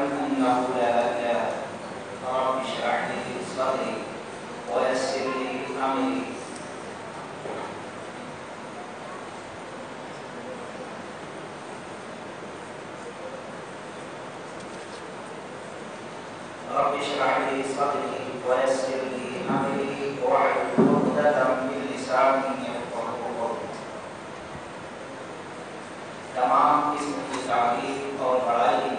أنه لا إله رب اشرح لي صدري ويسر لي أمري رب اشرح لي صدري ويسر لي أمري واحلل عقدة من لساني يفقهوا قولي. تمام قسم کی تعریف اور بڑائی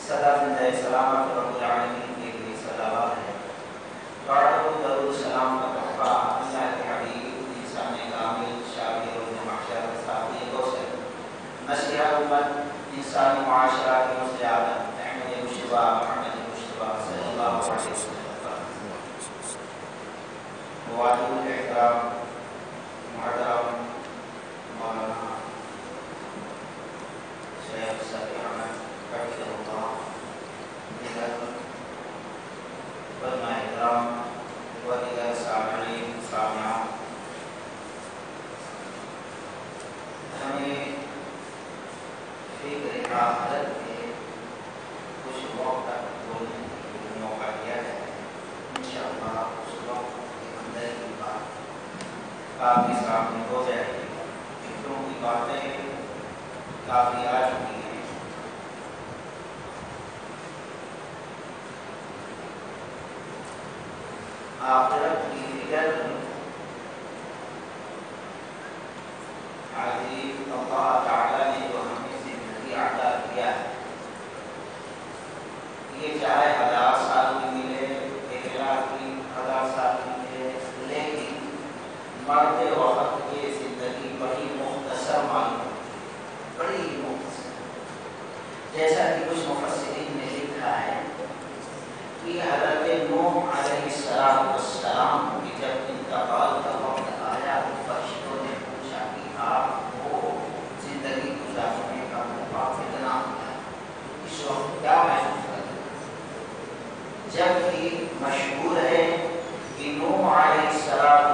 سدا زندہ سلامت رب العالمین کے لیے صلوات ہے. بعد درود سلام کا تحفہ اللہ کے حبیب انسان کامل شافی روز محشر صاحب کوثر مسیح امت انسان معاشرہ کے مسئلہ عالم احمد مشتبہ محمد مشتبہ صلی اللہ علیہ وسلم. واجب الاحترام محترم مولانا شیخ صفی احمد حفظہ اللہ دیگر علماء کرام و دیگر سامعین سامعات، ہمیں فکر آخرت کے کچھ وقت تک بولنے کے موقع دیا جائے. انشاءاللہ اس وقت کے اندر کی بات آپ کے سامنے ہو جائے گی، کیونکہ باتیں کافی آ چکی ہیں. آخرت کی فکر عزیز اللہ تعالیٰ نے جو ہمیں زندگی عطا کیا ہے، یہ چاہے 1000 سال کی ملے 1,00,000 سال کی ملے، لیکن مرتے وقت یہ زندگی بڑی مختصر معلوم، بڑی مختصر. جیسا کہ کچھ مفسرین نے لکھا ہے کہ حضرت نوح علیہ السلام کی جب انتقال کا وقت آیا تو فرشتوں نے پوچھا کہ آپ کو زندگی گزارنے کا موقع کتنا ملا، اس وقت کیا محسوس کرتے ہیں؟ جبکہ مشہور ہے کہ نوح علیہ السلام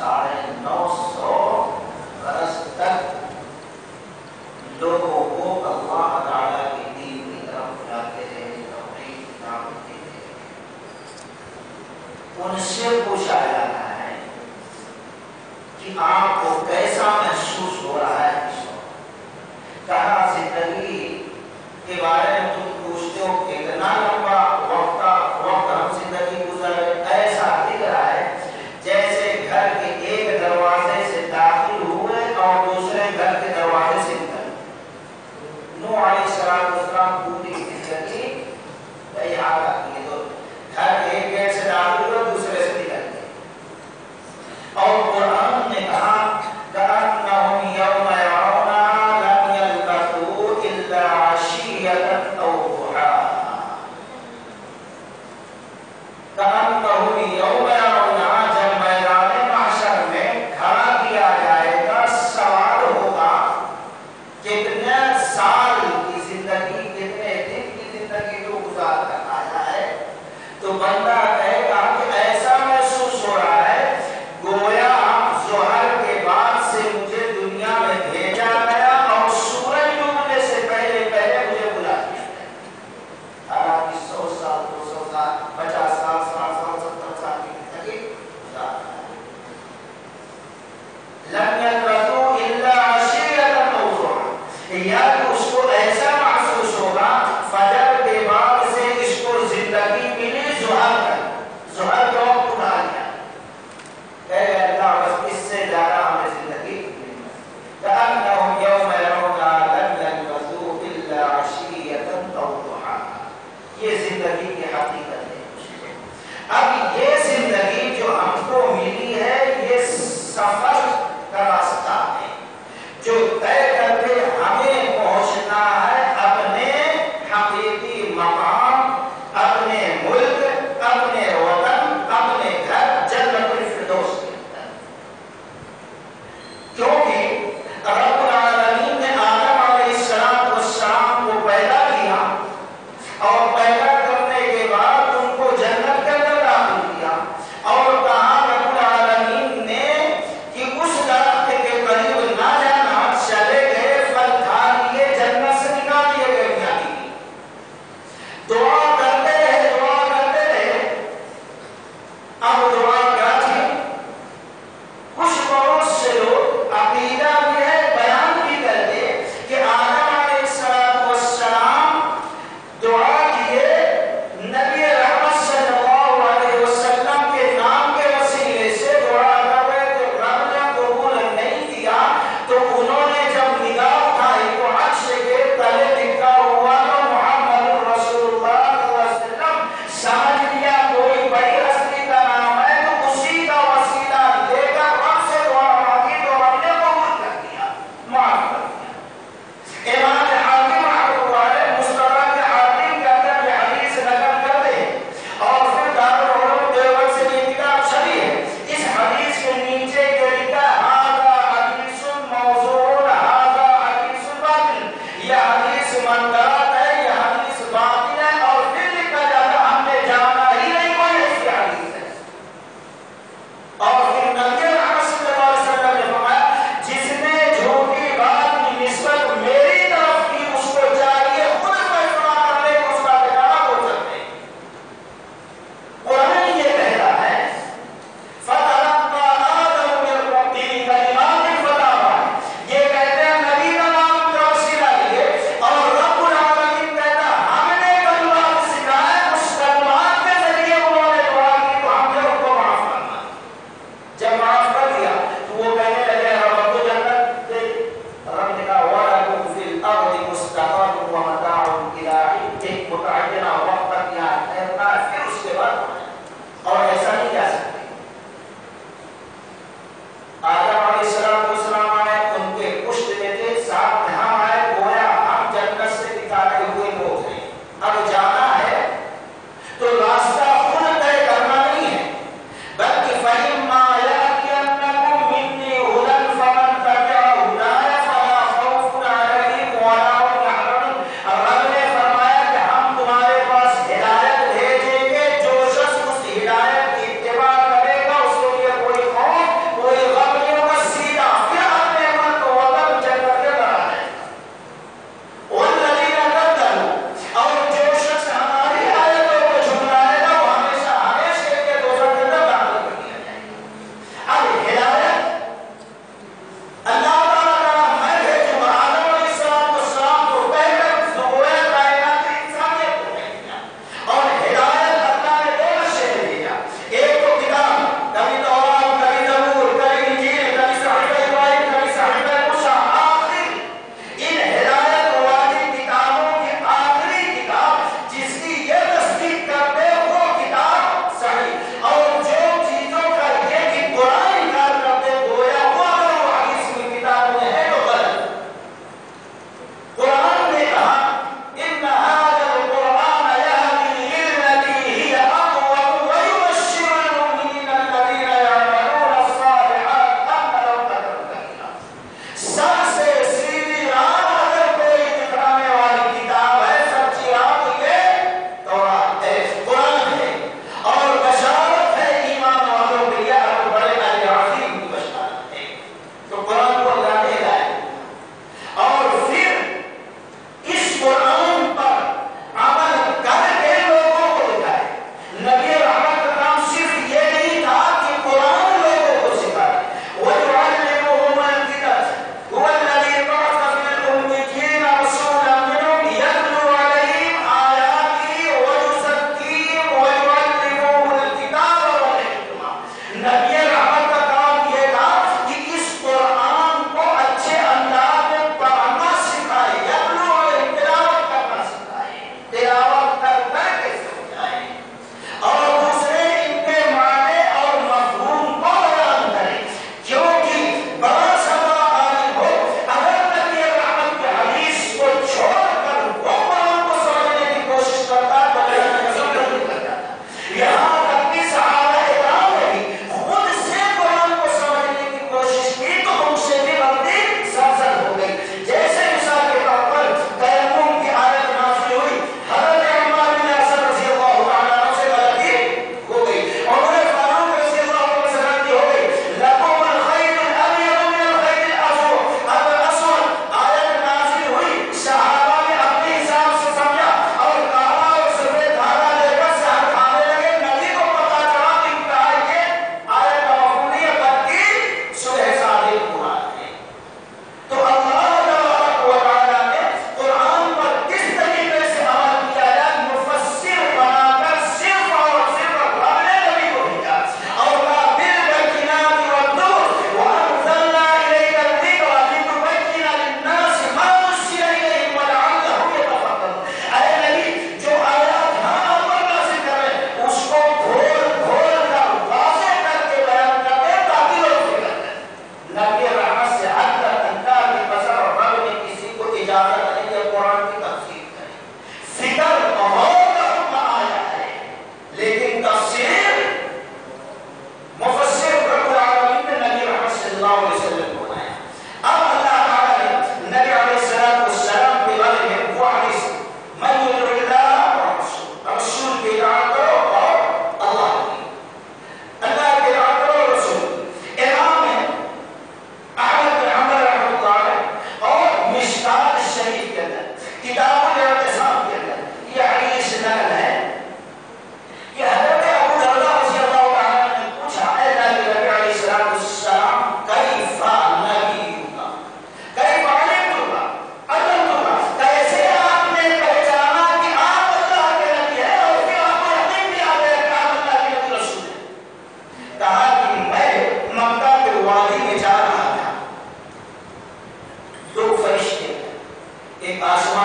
950 برس تک لوگوں کو اللہ تعالیٰ کے دین کی طرف بلاتے رہے، توحید کی دعوت دیتے رہے. ان سے پوچھا جاتا ہے کہ آپ کو کیسا محسوس ہو رہا ہے اس وقت؟ کہا زندگی کے بارے میں تم پوچھتے ہو کتنا لمبا وقت ہم زندگی گزارے، ایسا دکھ رہا ہے جیسے گھر کے ایک دروازے سے داخل ہوئے اور دوسرے گھر کے دروازے سے نکل. نوح علیہ السلام پوری زندگی یہاں کی تو گھر ایک گیٹ سے داخل ہوئے دوسرے سے نکل گئے. اور قرآن نے کہا كأنهم يوم يرونها لم يلبثوا إلا عشية أو ضحاها. كأنهم يوم يرونها جب میدان محشر میں کھڑا کیا جائے گا، سوال ہوگا کتنے سال کی زندگی، کتنے دن کی زندگی تو گزار کر آیا ہے، تو بندہ کہے گا کہ ایسا محسوس ہو رہا ہے گویا ظہر کے بعد سے مجھے دنیا میں بھیجا گیا اور سورج ڈوبنے سے پہلے مجھے بلا دیا. منگات ہے، یہ حدیث باطل ہے، اور پھر لکھا جاتا ہم نے جانا ہی نہیں کوئی ایسی حدیث ہے۔ اور پھر نبی اکرم صلی اللہ علیہ وسلم نے فرمایا جس نے جھوٹی بات کی نسبت میری طرف کی اس کو چاہیے خود فیصلہ کر لے کہ اس کا ٹھکانہ ہو سکتے۔ قرآن یہ کہہ رہا ہے فتلقى آدم من ربه کلمات فتاب، یہ کہتے ہیں نبی کا نام کا وسیلہ لیے اور رب العالمین کہتا ہم نے کلمات سکھائے، اس کلمات کے ذریعے انہوں نے دعا کی تو ہم نے ان کو معاف کرنا۔ جب معاف کر دیا تو وہ کہنے لگے رب کو جنت دے، رب نے کہا وَلَكُمْ فِي الْأَرْضِ مُسْتَقَرٌّ وَمَتَاعٌ إِلَىٰ حِينٍ، متعینہ وقت تک یہاں ٹھہرنا ہے، پھر اس کے بعد اور ایسا نہیں جا سکتے۔ آدم علیہ السلام آئے، ان کے پشت میں تھے، ساتھ ہم آئے، گویا ہم جنت سے نکالے ہوئے لوگ ہیں۔ اب جانا ہے تو راستہ خود طے کرنا نہیں ہے، بلکہ فَإِمَّا يَأْتِيَنَّكُم مِّنِّي هُدًى فَمَن تَبِعَ هُدَايَ فَلَا خَوْفٌ عَلَيْهِمْ وَلَا هُمْ يَحْزَنُونَ۔ رب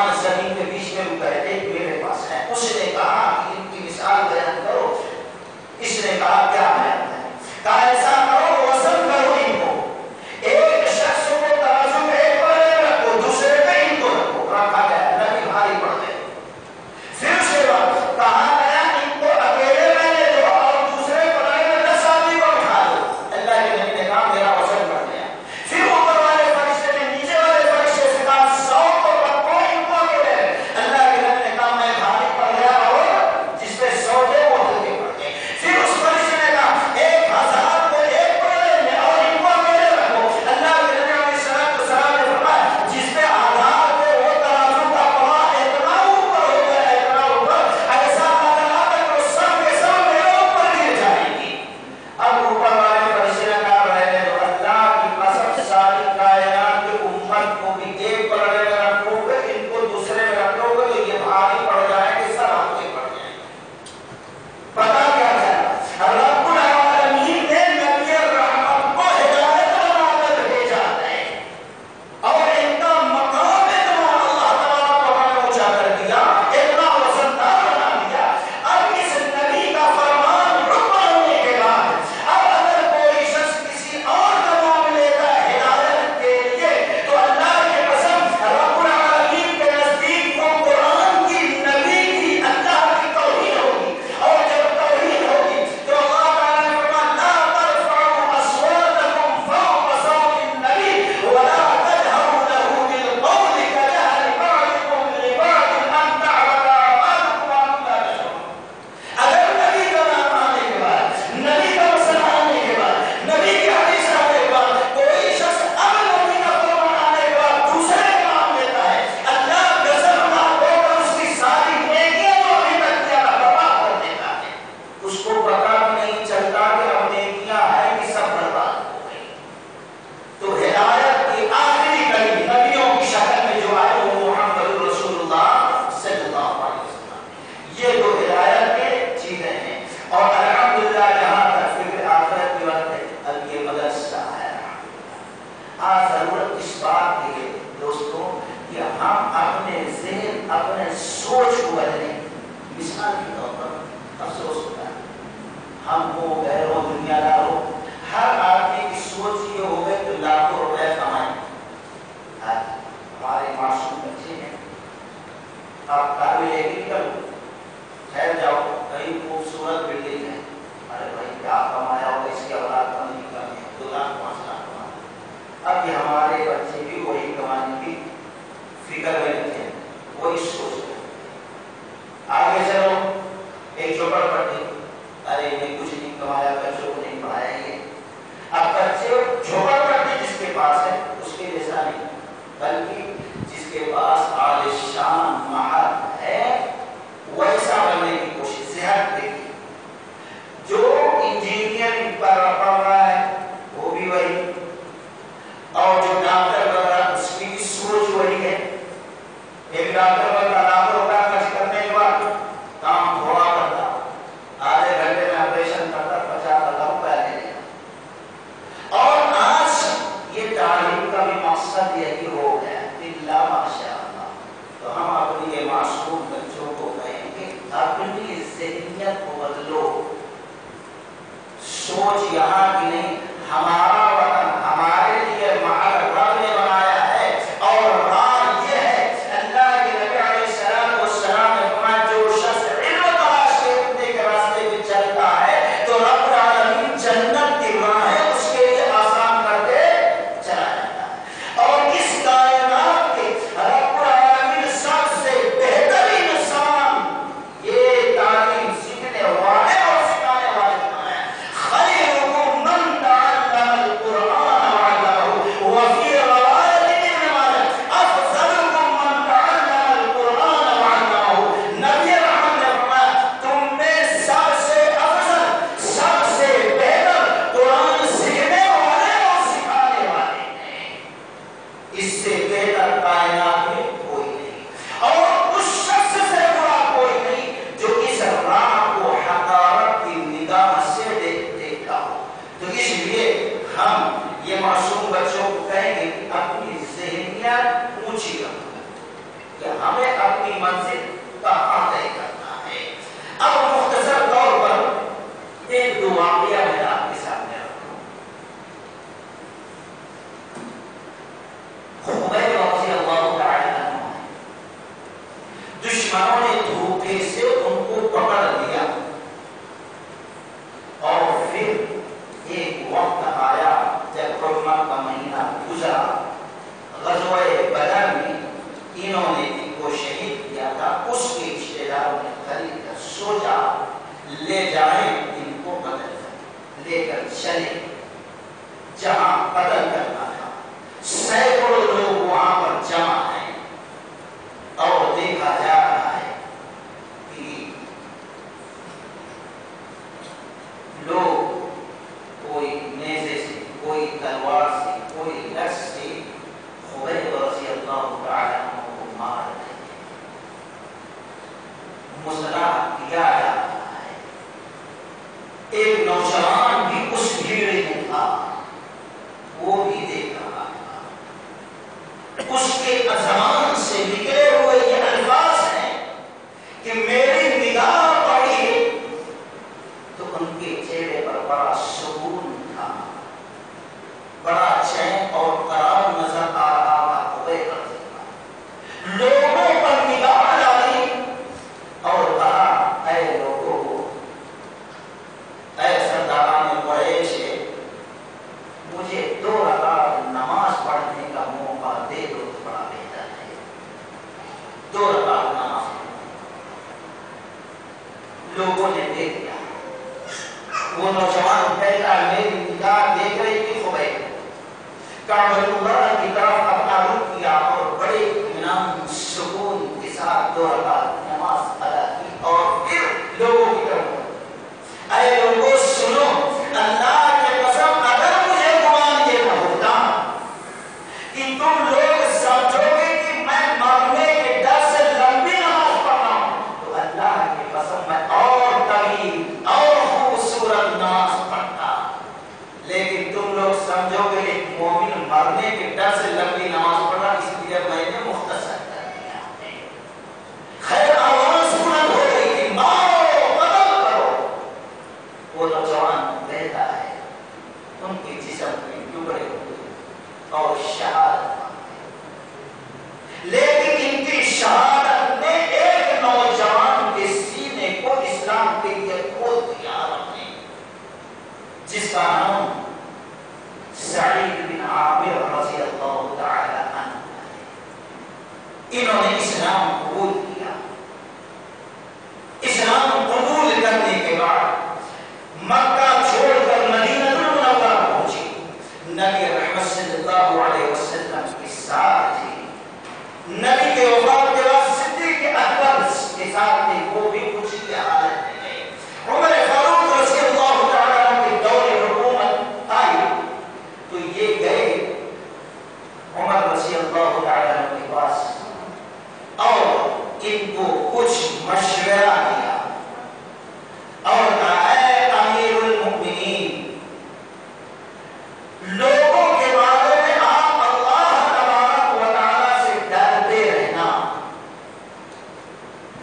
آسمان زمین کے بیچ میں رکا ہے، ایک میرے پاس ہے۔ اس نے کہا کہ ان کی مثال بیان کرو۔ اس نے کہا کیا بیان ہے؟ کہا ایسا کرو، وزن کرو ان کو، ایک شخص کو ترازو میں ایک پر رکھو، دوسرے پہ ان کو رکھو۔ رکھا گیا، نبی بھاری پڑ گئے۔ پھر اس کے بعد کہا گیا ان کو اکیلے میں لے دو اور دوسرے پلڑے میں 10 آدمی کو بٹھا دو۔ اللہ کے نبی نے کہا میرا وزن بڑھ گیا۔ پھر اوپر والے فرشتے نے نیچے والے فرشتے سے کہا 100 کو رکھو ان کو اکیلے۔ اللہ کے نبی نے کہا میں بھاری پڑ گیا اور جس پہ 100 تھے وہ ہلکے پڑ گئے۔ پھر اس فرشتے نے کہا 1000 کو ایک پلڑے میں اور ان کو اکیلے رکھو۔ اللہ کے نبی علیہ السلام نے فرمایا جس پہ آدھار تھے وہ ترازو کا پڑا اتنا اوپر ہو گیا، اتنا اوپر، ایسا لگا کہ وہ سب کے سب میرے اوپر گر جائیں گی۔ اب اوپر والے فرشتے نے کہا رہنے دو، اللہ کی قسم ساری کائنات کی امت کو بھی ایک پلڑے میں رکھو گے، ان کو دوسرے میں رکھو گے تو یہ بھاری پڑ جائے گے، سب ہلکے پڑ جائیں گے۔ پتا کیا ہے؟ رب العالمین نے نبی رحمت کو ہدایت بنا کر بھیجا ہے اور ان کا مقام اتنا اللہ تبارک و تعالیٰ نے اونچا کر دیا، اتنا وزندار بنا دیا۔ اب اس نبی کا فرمان رتبہ ہونے کے بعد اب اگر کوئی شخص کسی اور کا نام لیتا ہے ہدایت کے لیے تو اللہ کی قسم رب العالمین کے نزدیک وہ قرآن کی، نبی کی، اللہ کی توہین ہوگی، اور جب توہین ہوگی تو اللہ تعالیٰ نے فرمایا لا ترفعوا اصواتکم فوق صوت النبی ولا تجهروا له بالقول كجهر بعضكم لبعض ان تعبد اعمالكم وانتم لا تشعرون۔ اگر نبی کا نام آنے کے بعد، نبی کا مسئلہ آنے کے بعد، نبی کی حدیث آنے کے بعد کوئی شخص اب نبی کا فرمان آنے کے بعد دوسرے کا نام لیتا ہے، اللہ غضبناک ہو کر اس کی ساری نیکیاں جو ابھی تک کیا برباد کر دیتا ہے۔ اس کو پتا بھی نہیں چلتا کہ اب نیکیاں ہیں کہ سب برباد ہو گئی۔ تو ہدایت کی آخری کڑی نبیوں کی شکل میں جو آئے وہ محمد رسول اللہ صلی اللہ علیہ وسلم۔ یہ دو ہدایت کے چیزیں ہیں، اور الحمدللہ جہاں تک فکر آخرت کی بات ہے اب یہ مدرسہ ہے۔ آج ضرورت اس بات کی ہے دوستوں کہ ہم اپنے ذہن، اپنے سوچ کو بدلیں۔ مثال کے طور پر افسوس ہوتا ہے ہم کو غیر و دنیا دار ہو، ہر آدمی کی سوچ یہ ہو گئی کہ لاکھوں روپے کمائیں۔ آج ہمارے معصوم بچے ہیں، آپ قابل ایک کرو ٹھہر جاؤ، کئی خوبصورت بلڈنگ ہے، ارے بھائی کیا کمایا ہوگا، اس کی اولاد کا نہیں کمی ہے، 2 لاکھ 5 لاکھ کمایا۔ اب یہ ہمارے بچے بھی وہی کمانے کی فکر میں رہتے ہیں، وہی سوچ رہے ہیں۔ آگے چلو ایک جھوپڑ پٹی، ارے میں کچھ نہیں کمایا، بچوں کو نہیں پڑھایا یہ۔ اب بچے جھوپڑ پٹی جس کے پاس ہے اس کے جیسا نہیں، بلکہ جس کے پاس عالیشان محل ہے ویسا بننے کی کوشش، صحت دیکھی۔ جو انجینئرنگ پر پڑھ رہا ہے وہ بھی وہی، اور جو ڈاکٹر بن رہا ہے اس کی بھی سوچ وہی ہے۔ ایک ڈاکٹر بنتا لاکھوں روپیہ خرچ کرنے کے بعد کام تھوڑا کرتا، آدھے گھنٹے میں آپریشن کرتا، 50,000 روپیہ لے لیتا۔ اور آج یہ تعلیم کا بھی مقصد یہی ہو گیا الا ماشاء اللہ۔ تو ہم اپنی یہ معصوم بچوں کو کہیں کہ اپنی ذہنیت کو بدلو، سوچ یہاں کی نہیں، ہمارا وطن ہمارے لیے محل رب نے بنایا ہے، اور راہ یہ ہے اللہ کے نبی علیہ السلام نے فرمایا جو شخص علم تلاش کرنے کے راستے پہ چلتا ہے تو رب العالمین جنت کی راہیں اس کے لیے آسان کر کے چلا جاتا ہے۔ اور اس کائنات کے رب العالمین سب سے بہترین انسان یہ تعلیم سیکھنے والے اور سکھانے والے بنایا ہے۔ خیرکم من تعلم منزل کہاں طے کرنا ہے۔ اب مختصر طور پر ایک دو واقعہ میں آپ کے سامنے رکھوں۔ خبیب رضی اللہ تعالی عنہ دشمنوں نے دھوکے سے ان کو پکڑ لیا، اور پھر ایک وقت آیا جب حرمت کا مہینہ گزرا، غزوہ بدر میں انہوں نے ان کو شہید کیا تھا، اس کے رشتے داروں نے خرید کر سوچا لے جائیں ان کو قتل کر، لے کر چلے جہاں قتل کرنا تھا۔ سینکڑوں لوگ وہاں پر جمع ہیں اور دیکھا جا رہا ہے کہ لوگ کوئی نیزے سے، کوئی تلوار سے، کوئی لٹھ سے خبیب رضی اللہ تعالی عنہ کو مار رہے ہیں، مسلح کیا جا رہا ہے۔ ایک نوجوان بھی اس بھیڑ میں تھا، وہ بھی دیکھ رہا تھا۔ اس کے زبان سے نکلے ہوئے یہ الفاظ ہیں کہ میری نگاہ پڑی تو ان کے چہرے پر بڑا سکون تھا، بڑا چین اور قرار نظر آ رہا تھا۔ خبیب رضی اللہ لوگوں پر نگاہ ڈالی اور کہا اے لوگوں، اے سرداران قریش، مجھے 2 رکعت نماز پڑھنے کا موقع دے دو تو بڑا بہتر ہے۔ 2 رکعت نماز لوگوں نے دے دیا۔ وہ نوجوان کہتا ہے میری نگاہ دیکھ رہی تھی خبیب، کعبۃ اللہ کی طرف اپنا رخ کیا اور بڑے اطمینان سکون کے ساتھ 2 رکعت نماز ادا کی، اور پھر لوگوں کی طرف اے لوگوں سنو، اللہ کے قسم اگر مجھے گمان یہ نہ ہوتا کہ تم لوگ سمجھو گے کہ میں مرنے کے ڈر سے لمبی نماز پڑھ رہا ہوں، تو اللہ کی قسم میں اور طویل اور خوبصورت نماز پڑھتا، لیکن تم لوگ سمجھو گے ایک مومن مرنے کے ڈر سے لمبی نماز پڑھا، اس لیے میں نے مختصر کر دیا ہے۔ خیر آواز بلند ہو گئی کہ مارو، قتل کرو۔ وہ نوجوان کہتا ہے ان کے جسم میں ٹکڑے ہوئے اور شہادت مانگے، لیکن ان کی شہادت نے ایک نوجوان کے سینے کو اسلام کے لیے کھول دیا رب نے، جس کا نام سعید بن عامر رضی اللہ تعالی عنہ ہے۔ انہوں نے اسلام قبول کیا۔ اسلام قبول کرنے کے بعد مکہ چھوڑ کر مدینہ المنورہ پہنچی، نبی رحمت صلی اللہ علیہ وسلم کے ساتھ تھی۔ نبی کے وفات کے بعد صدیق اکبر کے ساتھ تھے، وہ بھی کچھ کی حالت میں گئے۔ عمر فاروق رضی اللہ تعالیٰ عنہ کے دور حکومت آئی تو یہ گئے عمر رضی اللہ تعالیٰ عنہ کے پاس اور ان کو کچھ مشورہ دیا اور کہا اے امیر المؤمنین، لوگوں کے بارے میں آپ اللہ تبارک و تعالیٰ سے ڈرتے رہنا،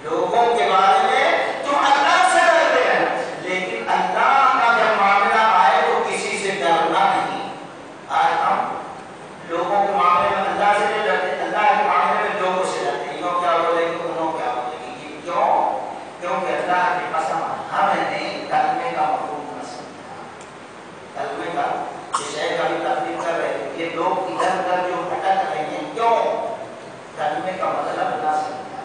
لوگوں کے بارے میں تم اللہ سے ڈرتے رہنا، لیکن اللہ کا جب معاملہ آئے تو کسی سے ڈرنا نہیں۔ آج ہم لوگوں کے معاملے میں اللہ سے نہیں ڈرتے، اللہ کے معاملے میں لوگوں سے ڈرتے ہیں، یوں کیا بولے گی انہوں کیا بولے گی، کیوں؟ کیونکہ اللہ کی قسم ہم نے کلمے کا مفہوم نہ سمجھا۔ کلمے کا شیخ ابھی تفریح کر رہے ہیں، یہ لوگ ادھر ادھر جو بھٹک رہے ہیں، کیوں؟ کلمے کا مطلب نہ سمجھا۔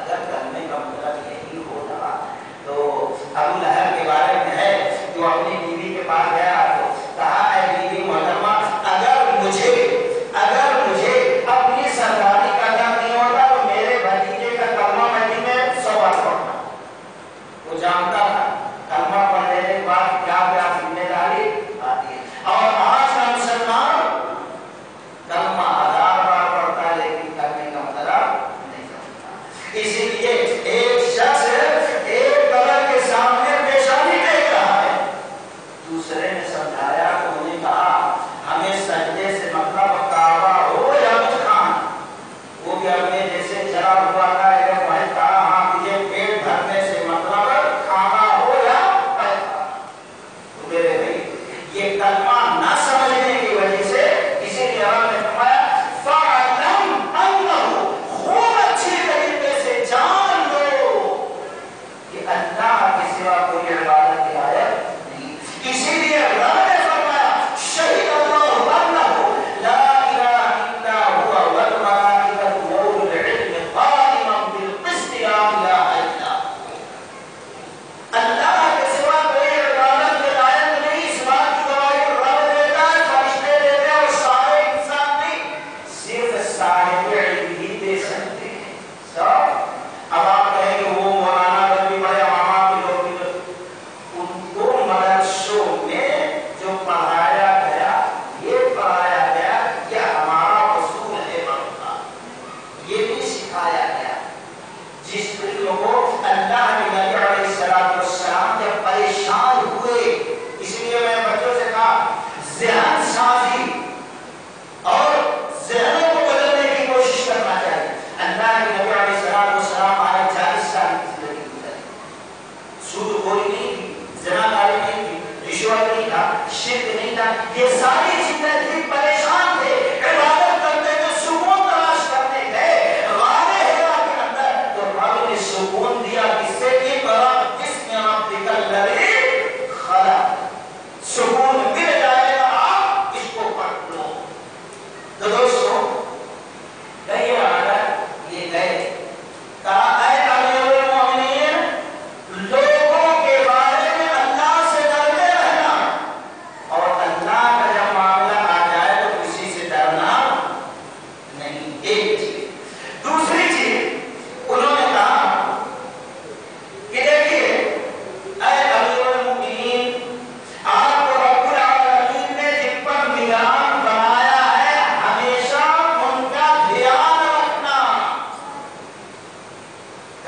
اگر کلمے کا مطلب یہی ہوتا تو ابو لہب کے بارے میں ہے جو اپنی بیوی کے پاس گیا تو کہا اے بیوی محترمہ، اگر مجھے اپنی سرداری کا ڈر نہیں ہوتا تو میرے بھتیجے کا کلمہ مدی میں 100 بار پڑھنا۔ وہ جانتا تھا کلمہ پڑھنے کے بعد کیا کیا ذمہ داری آتی ہے، اور آج کا مسلمان کلمہ 1000 بار پڑھتا ہے لیکن کلمے کا مطلب نہیں سمجھتا۔ اسی لیے ایک شخص ایک قبر کے سامنے پیشانی ٹیک رہا ہے، دوسرے نے سمجھایا تو انہوں نے کہا ہمیں سجدے سے مطلب کعبہ ہو یا کچھ خان، وہ بھی اپنے جیسے چلا ہوا تھا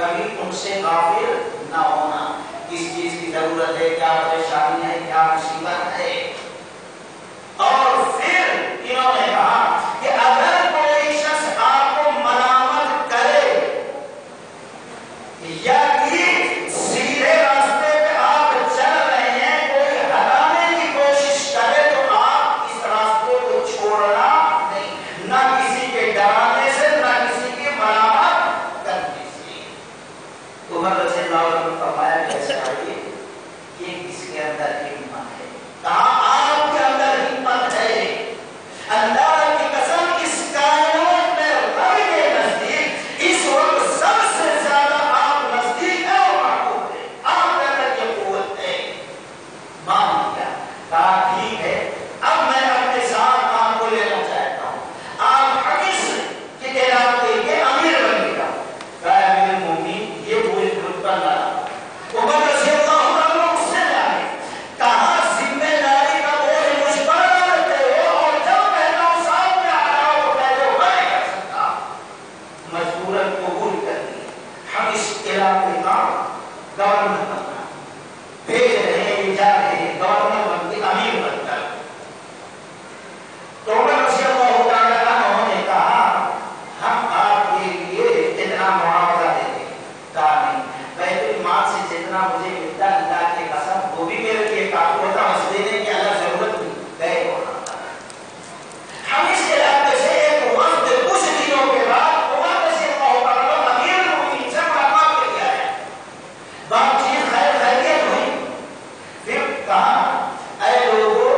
کبھی ان سے غافل نہ ہونا. کس چیز کی ضرورت ہے, کیا پریشانی ہے, کیا مصیبت ہے. اور پھر انہوں نے کہا کہ اگر کوئی شخص آپ کو ملامت کرے یا سیدھے راستے پہ آپ چل رہے ہیں کوئی ہٹانے کی کوشش کرے تو آپ اس راستے کو چھوڑنا نہیں, نہ کسی کے ڈرانے سے نہ کسی کی ملامت کرنے سے. عمر رضی اللہ عنہ نے فرمایا کیسے آئیے یہ کس کے اندر ہمت ہے. کہا آپ کے اندر ہمت ہے. اللہ کی قسم اس کائنات میں رب کے نزدیک اس وقت سب سے زیادہ آپ نزدیک ہے اور محبوب ہے. آپ کے اندر یہ قوت ہے. مان لیا. کہا ٹھیک ہے, اب میں اپنے ساتھ آپ کو لینا چاہتا ہوں, آپ حمص کے علاقے کے امیر بن گیا. کہا امیر المومنین یہ پوری رتبہ نہ. عمر رضی اللہ عنہ اس سے جانے کہا ذمہ داری کا بوجھ مجھ پر ڈالتے ہو اور جب کہتا ہوں ساتھ میں آ رہا ہو کہتے ہو میں نہیں کر سکتا. مجبوراً قبول کر لی. حمص علاقے کا گورنر بننا, بھیج رہے ہیں یہ جا رہے ہیں گورنر بن کے امیر بن کر. تو عمر رضی اللہ تعالیٰ عنہ نے کہا ہم آپ کے لیے اتنا معاوضہ دیں گے. کہا نہیں, بیت المال سے جتنا مجھے ملتا اللہ کی قسم وہ بھی میرے لیے کافی ہوتا, بس دینے کی الگ ضرورت نہیں. گئے ہونا ہم اس علاقے سے ایک وقت کچھ دنوں کے بعد عمر رضی اللہ تعالیٰ امیر المومنین سے ملاقات کے لیے آیا. بات چیت خیر خیریت ہوئی. پھر کہا اے لوگو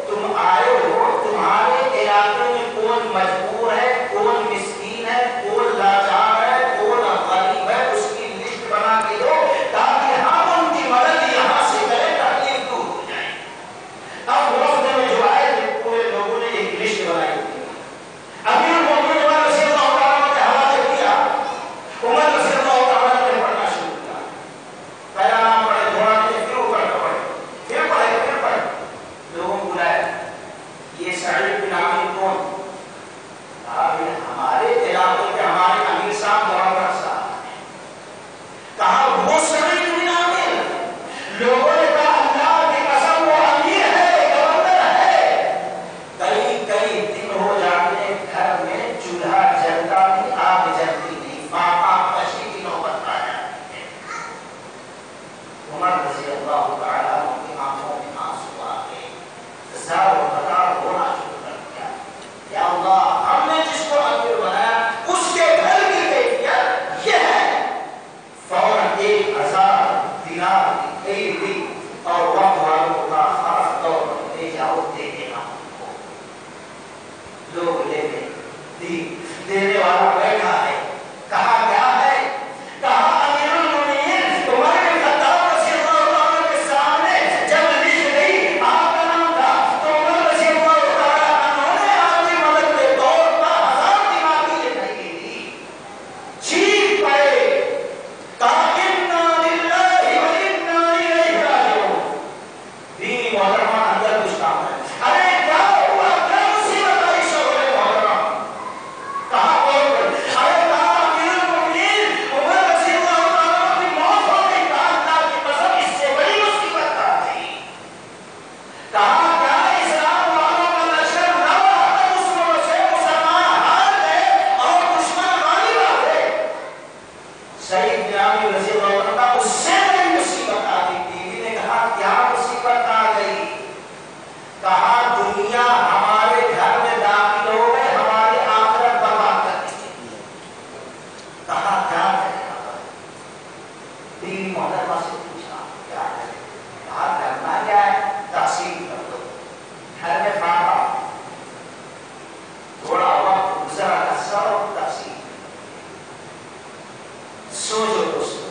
تم آئے ہو, تمہارے علاقے میں کون مجبور ہے, کون مسکین ہے, کون لاچار ہے, کون غریب ہے, اس کی لسٹ بنا کے دو تاکہ ہم ان کی مدد یہاں سے کریں, تکلیف دور ہو جائے. اب وقت میں جو آئے تھے پورے لوگوں نے ایک لسٹ بنائی تھی. امیر المومنین عمر رضی اللہ تعالیٰ کے حوالے کیا. عمر رضی اللہ تعالیٰ نے پڑھنا شروع کیا. پہلا نام پڑھے, دوڑا کے پھر اوپر کا پڑھے, پھر پڑھے, پھر پڑھے. لوگوں کو بلایا, یہ سعید بن عامر کون؟ ہمارے علاقے کے ہمارے امیر صاحب گورنر صاحب ہیں. کہا وہ سعید بن عامر. لوگوں نے کہا اللہ کی قسم وہ امیر ہے, گورنر ہے. کئی کئی دن ہو جاتے گھر میں چولہا جلتا نہیں, آگ جلتی نہیں, پاپا کشی کی نوبت آ جاتی ہے. عمر رضی اللہ تعالیٰ عنہ کی آنکھوں میں آنسو آ گئے, زار و قطار ہونا شروع کر دیا. یا اللہ, ہم نے جس کو امیر بنایا اس کے گھر کی کیفیت یہ ہے. فوراً 1000 دینار دی اور وقت والوں کا خاص طور پر لے جاؤ, دے دینا ان کو. لوگ لے گئے, دی. دینے والا بیٹھا ہے. کہا کیا ہے؟ کہا امیر المومنین عمر بن خطاب رضی اللہ عنہ کے سامنے جب لکھ گئی آپ کا نام تھا تو عمر رضی اللہ تعالیٰ عنہ نے آپ کی مدد کے طور پر 1000 دینار کی ادائیگی دی. چیخ پڑے, کہا انا للہ و انا الیہ راجعون. دینی محترمہ اندر کچھ کام ہے. ارے کیا ہوا, کیا مصیبت آئی شوہر محترم؟ کہا اور ارے کہا امیر المومنین عمر رضی اللہ تعالیٰ کی موت ہو گئی. کہا اللہ کی قسم اس سے بڑی مصیبت آ گئی. کہا کیا اسلام والوں کا لشکر روا ہے, دشمنوں سے مسلمان ہار گئے اور دشمن غالب آ گئے. سعید بن عامر رضی اللہ عنہ کا اس سے بڑی مصیبت آ گئی. بیوی نے کہا کیا مصیبت آ گئی؟ کہا دنیا ہمارے گھر میں داخل ہو گئے, ہماری آخرت برباد کر دی. کہا کیا کرے؟ بیوی محترمہ سے پوچھا کیا کرے؟ کہا کرنا کیا ہے, تقسیم کر دو. گھر میں کھانا تھوڑا وقت گزرا کا سب تقسیم. سوچو دوستو,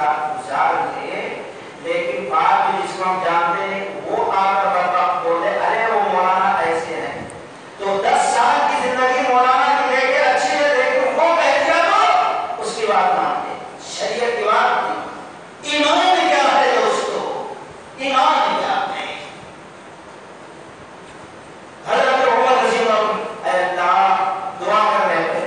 ساتھ گزار لے، لیکن بعد میں جس کو ہم جانتے ہیں وہ آ کر برباد بولے ارے وہ مولانا ایسے ہیں، تو 10 سال کی زندگی مولانا کی لے کے اچھی ہے، لیکن وہ کہہ دیا تو اس کی بات مانتے، شریعت کی بات نہیں۔ ایمان کیا ہے دوستو؟ ایمان کیا ہے؟ حضرت عمر رضی اللہ عنہ اے اللہ دعا کر رہے تھے،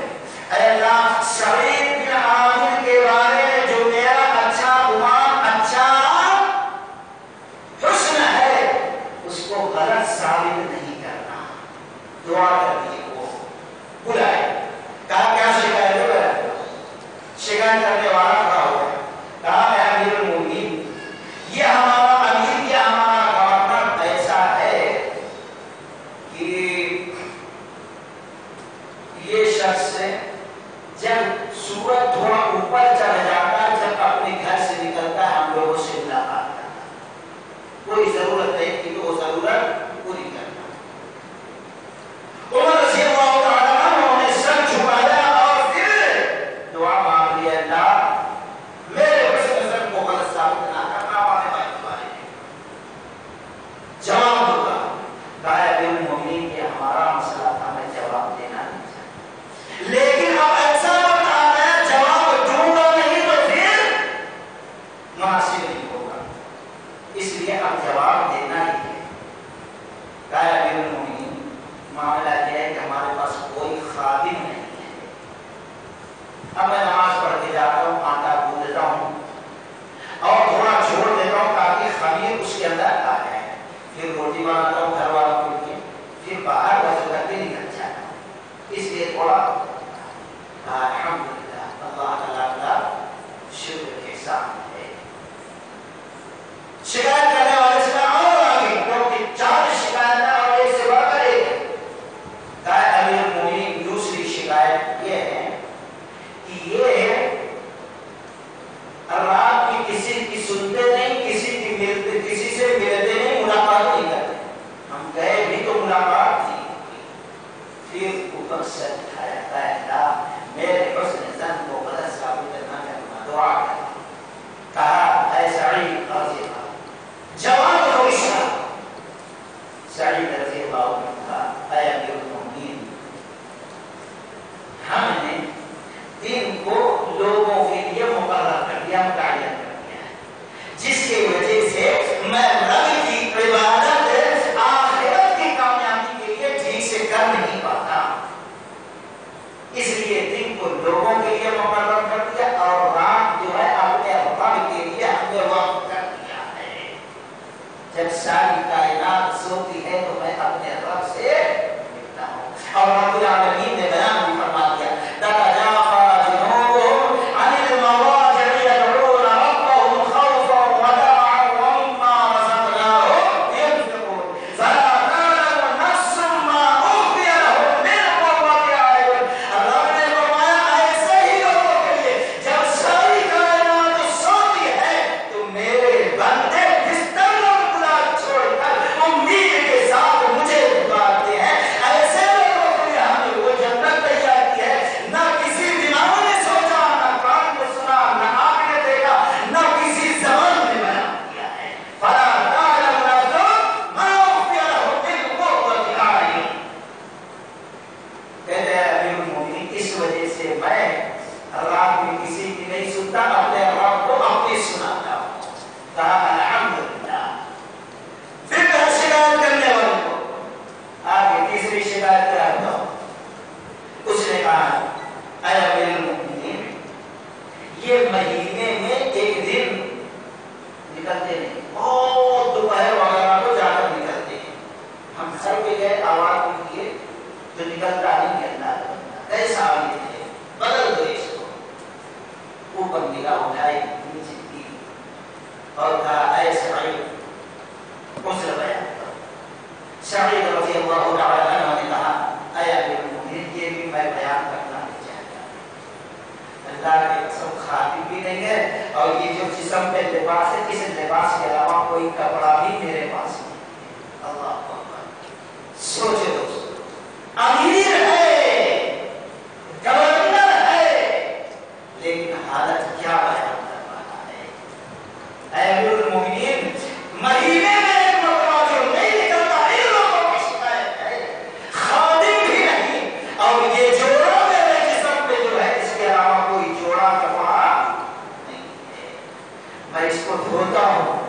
اے اللہ سعید بن عامر کے بارے میں جو میرا اچھا گمان، اچھا حسن ہے، اس کو غلط ثابت نہیں کرنا۔ دعا کر دی، وہ بلائے، کہا کیا شکایت ہے؟ شکایت کرنے والا کھڑا ہوا، کہا اے امیر المومنین، یہ ہمارا امیر، یہ ہمارا گورنر ایسا ہے کہ یہ شخص جب سورج تھوڑا اوپر چڑھ جاتا ہے، جب اپنے گھر سے نکلتا ہے ہم لوگوں سے ملاقات کرتا ہے، کوئی ضرورت ہے کہ وہ ضرورت پوری کرنا۔ عمر رضی اللہ تعالیٰ عنہ نے سر جھکایا اور پھر دعا مانگ لی، اللہ میرے حسن نظر کو غلط ثابت نہ کرنا، ہمارے بھائی تمہارے جواب ہوگا۔ کہا امیر المومنین کہ ہمارا مسئلہ تھا، میں جواب دینا نہیں چاہتا، لیکن اب ایسا وقت آ گیا جواب دوں گا نہیں تو پھر مناسب نہیں ہوگا، اس لیے اب جواب دینا ہی ہے۔ کہا امیر المومنین معاملہ یہ ہے کہ ہمارے پاس کوئی خادم نہیں ہے، اب میں نماز پڑھ کے جاتا ہوں، آٹا گوندتا ہوں اور تھوڑا چھوڑ دیتا ہوں تاکہ خمیر اس کے اندر آ جائے، پھر روٹی بناتا ہوں گھر والوں کے لیے، پھر باہر وضو کر کے نکل جاتا ہوں، اس لیے تھوڑا الحمدللہ اللہ تعالیٰ کا شکر کے ساتھ ہے۔ شکایت کرنے والے سے اور آگے کیونکہ 4 شکایت ہے اور ایک سے بڑھ کر ایک ہے۔ کہا امیر المومنین دوسری شکایت یہ ہے کہ یہ رات کی کسی کی سنتے نہیں، کسی کی ملتے، کسی سے ملتے نہیں، ملاقات نہیں کرتے، ہم گئے بھی تو ملاقات نہیں ہوئی۔ پھر اوپر سے اٹھایا، کہا اللہ میرے حسن ظن کو غلط ثابت نہ کرنا، دعا کرنا۔ کہا اے سعید رضی اللہ، جواب دو اس کا۔ سعید رضی اللہ عنہ کہا اے امیر المومنین، ہم نے دن کو لوگوں کے لیے مقرر کر دیا، متعین کر دیا ہے، جس کی وجہ سے میں رب کی عبادت آخرت کی کامیابی کے لیے ٹھیک سے کر نہیں پاتا، اس لیے دن کو لوگوں کے لیے مقرر کر دیا اور رات جو ہے اپنے رب کے لیے ہم نے وقف کر دیا ہے۔ جب ساری کائنات سوتی ہے تو میں اپنے رب سے ملتا ہوں، اور رب العالمین نے بیان بھی فرما دیا تتجافى جنوبهم عن المضاجع يدعون ربهم خوفا وطمعا ومما رزقناهم ينفقون فلا تعلم نفس ما أخفي لهم من قرة أعين۔ اللہ نے فرمایا ایسے ہی لوگوں کے لیے جب ساری کائنات سوتی ہے تو میرے بندے بستر چھوڑ کر امید کے ساتھ مجھے پکارتے ہیں، ایسے لوگوں کے لیے ہم نے وہ جنت تیار کی ہے، نہ کسی دماغ نے سوچا، نہ کان نے سنا، نہ آنکھ نے دیکھا، نہ کسی زبان نے بیان کیا ہے۔ فلا تعلم نفس ما أخفي لهم من قرة أعين۔ کہتے ہیں امیر المومنین اس وجہ سے میں رات میں کسی کی نہیں سنتا، اپنے رب کو اپنی سناتا ہوں۔ کہا الحمدللہ۔ پھر شکایت کرنے والے کو آگے تیسری شکایت کرتا ہوں، اس نے کہا اے امیر المومنین، یہ مہینے میں ایک دن نکلتے نہیں، بہت دوپہر وغیرہ کو جا کر نکلتے ہیں، ہم سب کے گئے آواز بھی کیے تو نکلتا نہیں، اللہ کیسا آگے تھے، بدل دو اس کو۔ اوپر نگاہ اٹھائی، نیچے کی اور کہا اے سعید، عذر بیان کرو۔ سعید رضی اللہ تعالیٰ عنہ نے کہا اے امیر المومنین، یہ بھی میں بیان کرنا نہیں چاہتا، اللہ کے قسم خادم بھی نہیں ہے اور یہ جو جسم پہ لباس ہے، اس لباس کے علاوہ کوئی کپڑا بھی میرے پاس نہیں ہے۔ اللہ اکبر، سوچے دوستو، امیر ہے، گورنر ہے، لیکن حالت کیا بیان کر رہا ہے؟ کو دھوتا ہوں،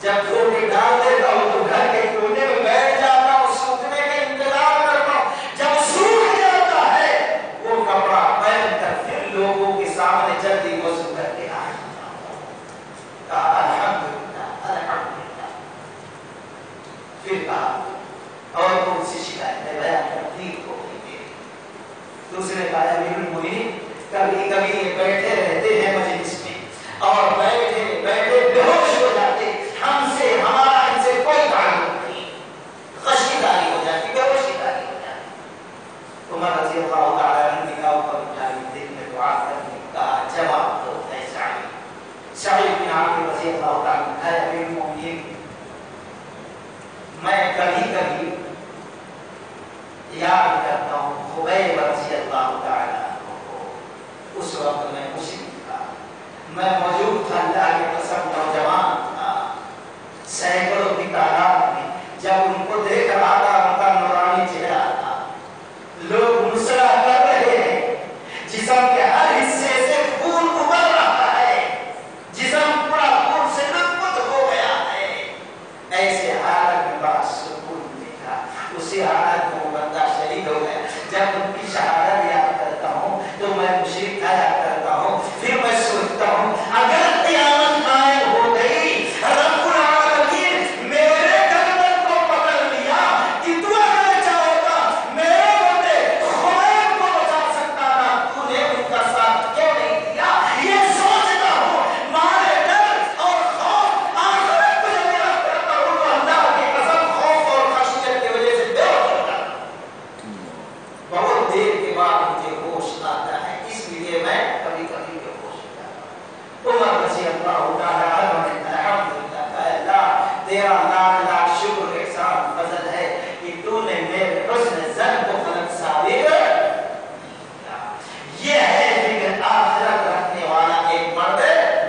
جب دھو کے ڈال دیتا ہوں تو گھر کے کونے میں بیٹھ جاتا ہوں، سوکھنے کا انتظار کرتا ہوں، جب سوکھ جاتا ہے وہ کپڑا پہن کر پھر لوگوں کے سامنے جلدی وضو کر کے آ جاتا ہوں۔ کہا الحمدللہ الحمدللہ۔ پھر کہا اور کون سی شکایت ہے بیان ٹھیک ہو گئی تیری؟ دوسرے کہا امیر المومنین کبھی کبھی یہ بیٹھے رہتے ہیں مجلس میں اور بیٹھے بیٹھے بے ہوش ہو جاتے، ہم سے ہمارا ان سے کوئی تعلق نہیں، غشیداری ہو جاتی، بے ہوشی داری ہو جاتی۔ عمر رضی اللہ تعالیٰ عنہ نے نگاہ پر اٹھائی، دل میں دعا کرنے کہا جواب دو اے سعید۔ سعید بن عامر رضی اللہ تعالیٰ عنہ کہا امیر المومنین میں کبھی کبھی یاد کرتا ہوں خبیب رضی اللہ تعالیٰ عنہ کو، اس وقت میں مشرک تھا، میں موجود تھا، اللہ کے قسم نوجوان تھا، سینکڑوں کی تعداد میں جب ان کو دیکھ رہا تھا ان کا نورانی چہرہ تھا، لوگ مسرا کر رہے ہیں، جسم کے ہر حصے سے خون ابل رہا ہے، جسم پورا خون سے لطف ہو گیا ہے، ایسے حالت میں بڑا سکون دیکھا، اسی حالت میں وہ بندہ شہید ہو گیا۔ جب ان کی شہادت یاد کرتا ہوں تو میں مشرک کا یاد کرتا ہوں، پھر میں سوچتا ہوں اگر قیامت قائم ہو گئی، رب العالمین میرے گردن کو پکڑ لیا کہ تو اگر چاہے گا میرے بندے خبیب کو بچا سکتا تھا، تو نے ان کا ساتھ کیوں نہیں دیا؟ یہ سوچتا ہوں، مارے ڈر اور خوف آخرت کو جب یاد کرتا ہوں تو اللہ کی قسم خوف اور خشیت کی وجہ سے بے ہوش ہو جاتا ہوں۔ بہت دیر کے بعد مجھے ہوش آتا ہے، اس لیے میں کبھی کبھی بے ہوش ہو جاتا ہوں۔ عمر رضی اللہ تعالیٰ عنہ نے الحمدللہ کہا اللہ تیرا لاکھ لاکھ شکر احسان فضل ہے کہ تو نے میرے حسن زن کو غلط ثابت نہیں کیا۔ یہ ہے فکر آخرت رکھنے والا ایک مرد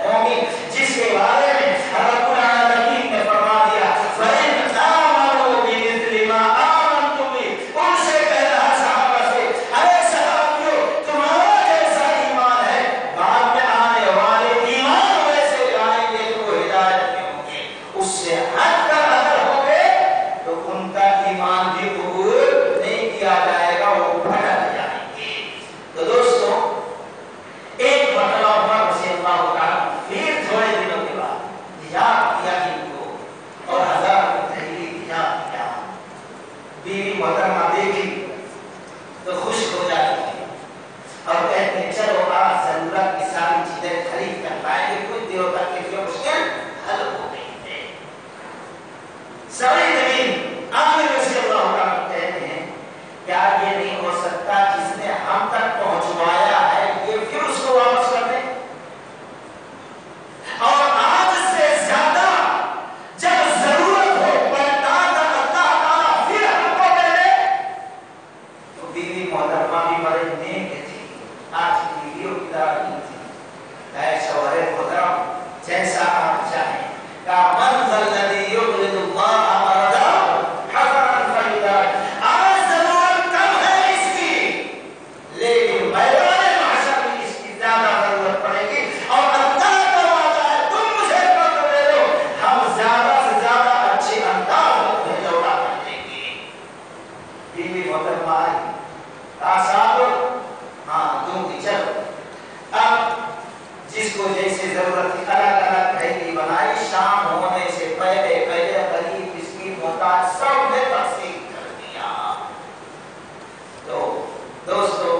مومن جس کے بارے میں رب العالمین نے فرما دیا فَإِنْ آمَنُوا بِمِثْلِ مَا آمَنْتُمْ بِهِ، ان سے کہہ رہا صحابہ سے ارے صحابیوں تمہارا جیسا ایمان ہے، بعد میں آنے والے ایمان ویسے لائیں گے تو وہ ہدایت میں ہوں گے، اس سے ہٹ کر اگر ہو گئے تو ان کا ایمان بھی قبول نہیں کیا جائے گا، وہ بھٹک جائیں گے۔ تو دوستوں ایک مرتبہ عمر رضی اللہ تعالیٰ پھر تھوڑے دنوں کے بعد یاد کیا ان کو اور ہزار کی تحریک یاد کیا، بیوی محترمہ دیکھی تو خوش ہو جاتی ہے اور کہتے ہیں چلو آج ضرورت کی ساری چیزیں خرید کر لائیں گے، کچھ دنوں تک کے جو مشکل حل ہو گئی ہے۔ سعید بن عامر رضی اللہ عنہ کہتے ہیں کیا یہ نہیں ہو سکتا جس نے ہم تک پہنچوایا ہے یہ پھر اس کو واپس کر دے، اور آج سے زیادہ جب ضرورت ہو پلٹا کر اللہ تعالیٰ پھر ہم کو دے دے۔ تو بیوی محترمہ بھی بڑے نیک تھی، آج کی بیویوں کی طرح نہیں تھی، اے شوہر محترم جیسا آپ چاہیں کا منزل الذی یقرض اللہ قرضا حسنا فیضاء، آج ضرورت کم ہے اس کی لیکن میدان محشر میں اس کی زیادہ ضرورت پڑے گی، اور اللہ کا وعدہ ہے تم مجھے قرض دے دو ہم زیادہ سے زیادہ اچھے انداز میں تمہیں لوٹا کر دیں گے۔ بیوی محترمہ آئی صاحب ہاں تم بھی چلو، اب جس کو جیسے ضرورت تھی الگ الگ تھیلی بنائی، شام ہونے سے پہلے پہلے غریب مسکین محتاج سب نے تقسیم کر دیا۔ تو دوستو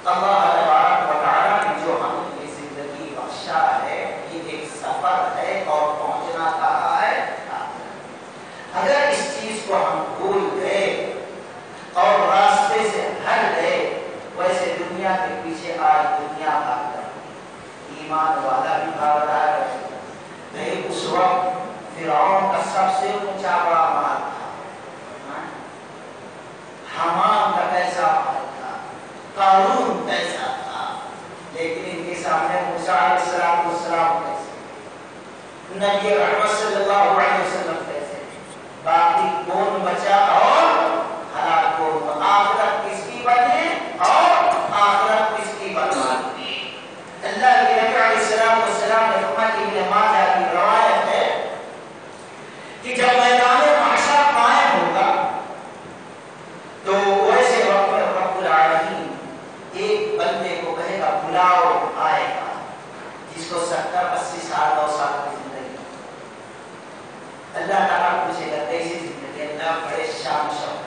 اللہ تبارک و تعالیٰ نے جو ہمیں یہ زندگی بخشا ہے یہ ایک سفر ہے اور پہنچنا کہا ہے اگر اس چیز کو ہم بھول گئے اور راستے سے ہٹ گئے، ویسے دنیا کے پیچھے آج دنیا بھاگ رہی ہے، ایمان والا بھی بھاگ رہا ہے، نہیں اس وقت فرعون کا سب سے اونچا بڑا مال تھا، حامان کا کیسا مال تھا، قارون کیسا تھا، لیکن ان کے سامنے موسیٰ علیہ السلام کیسے، نبی رحمت صلی اللہ علیہ وسلم کیسے، باقی کون بچا اور ہلاک کون، آخرت کس کی بنی اور آخرت کس کی برباد ہوئی۔ اللہ کے نبی علیہ السلام السلام نے فرمایا کہ ابن ماجہ کی روایت ہے کہ جب میدان محشر قائم ہوگا تو ویسے وقت میں رب العالمین ایک بندے کو کہے گا بلاؤ آئے گا جس کو 70-80 سال 100 سال کی زندگی اللہ تعالیٰ پوچھے گا کیسی زندگی اللہ بڑے شان شوق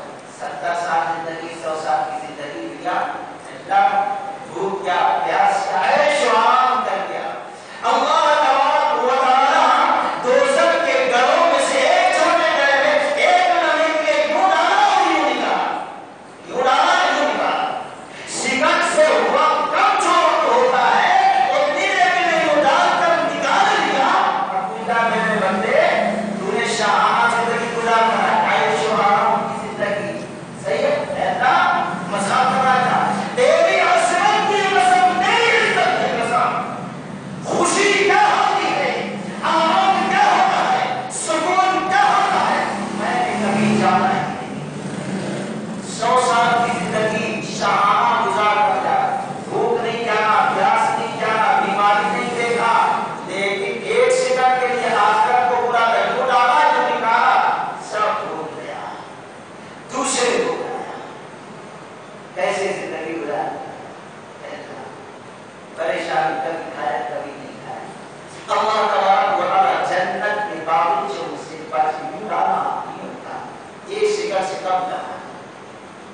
70 سال زندگی 100 سال کی زندگی دیا اللہ بھوک کیا پیاس کیا عیش و آرام کر گیا اللہ تبارک و تعالی دوزخ کے گڑھوں میں سے ایک چھوٹے گڑھے میں ایک نبی کے یوں ڈالا اور یوں نکالا سکت سے ہوا کم جو ہوتا ہے اتنی دیر میں یوں ڈال کر نکال لیا اور پوچھا میرے بندے تو نے شاہانہ زندگی گزار کر عیش و آرام کی زندگی صحیح ہے ایسا مذہب کرا تھا تیری عصمت کی قسم تیری عزت کی قسم خوشی کیا ہوتی ہے آرام کیا ہوتا ہے سکون کیا ہوتا ہے میں نے کبھی جانا ہی نہیں 100 سال کی زندگی شاہانہ گزار کر جا بھوک نہیں جانا پیاس نہیں جانا بیماری نہیں دیکھا لیکن ایک سیکنڈ کے لیے آخرت کو پورا کر جو ڈالا جو نکالا سب بھول گیا دوسرے کو کیسے زندگی گزار پریشانی کبھی کھایا کبھی نہیں کھایا اللہ تبارک و تعالی جنت کے باغیچوں سے پاس یوں ڈالا یوں تھا ایک سیکنڈ سے کم تھا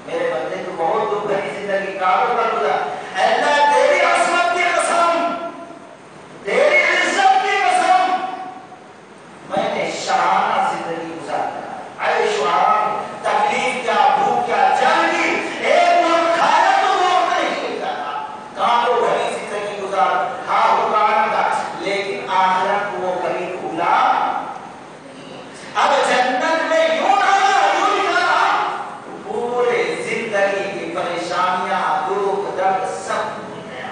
میرے بندے تو بہت دکھ بھری زندگی کاروں پر گزار اللہ تیری عصمت کی قسم تیری عزت کی قسم میں نے شاہانہ زندگی گزار کر عیش و آرام تکلیف کیا بھوک کیا جنگ کی ایک وقت کھایا تو وہ وقت نہیں ملتا تھا کانوں بھری زندگی گزار ہاں حکام تھا لیکن آخرت کو وہ کبھی بھولا اب جنت میں یوں ڈالا یوں نکالا پورے زندگی کی پریشانیاں دکھ درد سب بھول گیا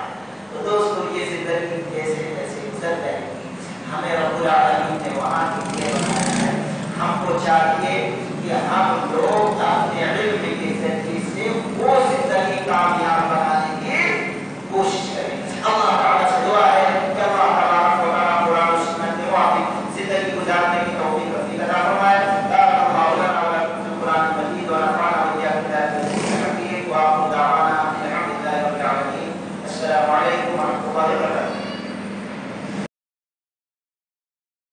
تو دوستو یہ زندگی کیسے کیسے گزر جائے گی ہمیں رب العالمین نے وہاں کے لیے بنایا ہے ہم کو چاہیے کہ ہم لوگ اپنے علم کے ذریعے سے وہ زندگی کامیاب بنانے کی کوشش کریں اللہ تعالیٰ سے دعا ہے کہ اللہ تبارک و تعالیٰ قرآن و سنت کے موافق زندگی گزارنے کی توفیق عطا فرمائے بارک اللہ لنا و لکم فی القرآن المجید ونفعنا وإياكم بآياته الحكيم وآخر دعوانا الحمد لله رب العالمين السلام عليكم ورحمة الله وبركاته